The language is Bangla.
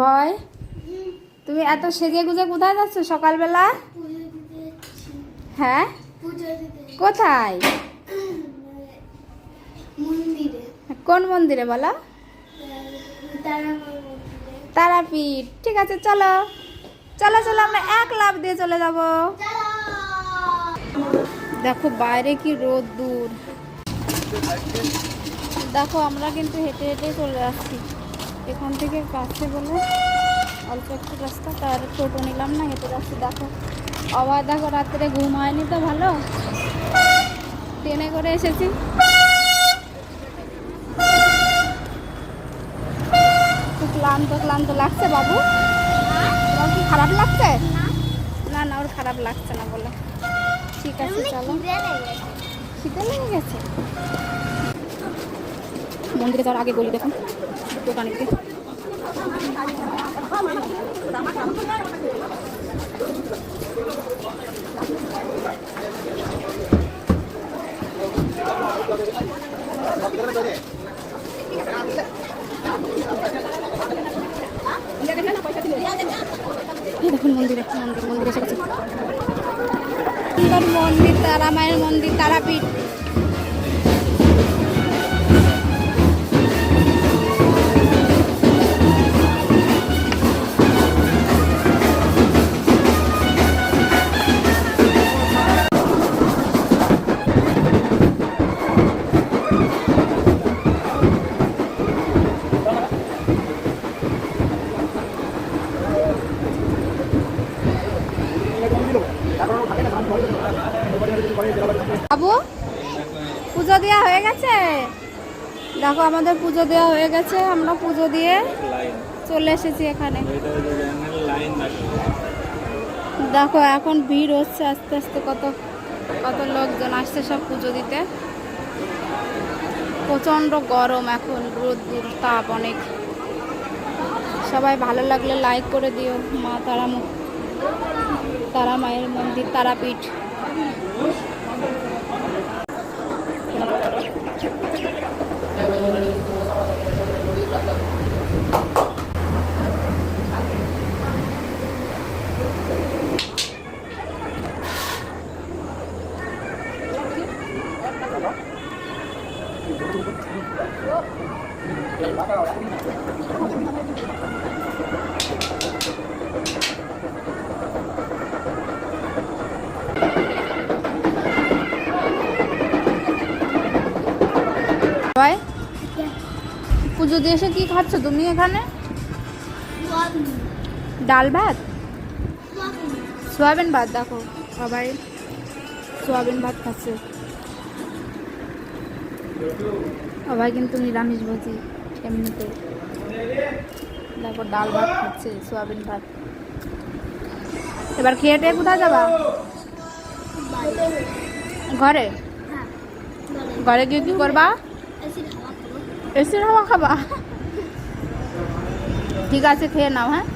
ভয় তুমি এত সেজে গুজে কোথায় যাচ্ছ সকালবেলা? হ্যাঁ, কোথায়? কোন মন্দিরে বলো? তারাপীঠ। ঠিক আছে, চলো চলো চলো, আমরা এক লাফ দিয়ে চলে যাব। দেখো বাইরে কি রোদ্দুর। দেখো আমরা কিন্তু হেঁটে হেঁটে চলে আসছি এখান থেকে, কাছে বলে অল্প একটু রাস্তা, তার টোটো নিলাম না, হেঁটে যাচ্ছি। দেখো আবার দেখো রাত্রে ঘুম হয়নি তো ভালো, ট্রেনে করে এসেছি। খুব ক্লান্ত ক্লান্ত লাগছে বাবু। তোমার কি খারাপ লাগছে? না না, ওর খারাপ লাগছে না বলে। ঠিক আছে চলো। খিদে লেগে গেছে। মন্দিরে যাওয়ার আগে গলি দেখুন দোকানে গিয়ে। দেখুন মন্দিরে মন্দিরে এসে গেছে। সুন্দর মন্দির, তারা মায়ের মন্দির, তারাপীঠ। বাবু পুজো দেওয়া হয়ে গেছে? দেখো আমাদের পুজো দেওয়া হয়ে গেছে, আমরা পুজো দিয়ে চলে এসেছি এখানে। দেখো এখন ভিড় হচ্ছে আস্তে আস্তে, কত কত লোকজন আসছে সব পুজো দিতে। প্রচন্ড গরম এখন, রোদ্দুর তাপ অনেক। সবাই ভালো লাগলে লাইক করে দিও। মা তারা মায়ের মন্দির, তারাপীঠ। পুজো দিয়ে এসে কি খাচ্ছ তুমি এখানে? ডাল ভাত, সোয়াবিন ভাত। দেখো সবাই সোয়াবিন ভাত খাচ্ছে। সবাই কিন্তু নিরামিষ ভোজি এমনিতে। দেখো ডাল ভাত খাচ্ছে, সোয়াবিন ভাত। এবার খেয়ে টেয়ে কোথায় যাবা? ঘরে। ঘরে গিয়ে কি করবা? এসির হাওয়া খাবা? ঠিক আছে, খেয়ে নাও। হ্যাঁ।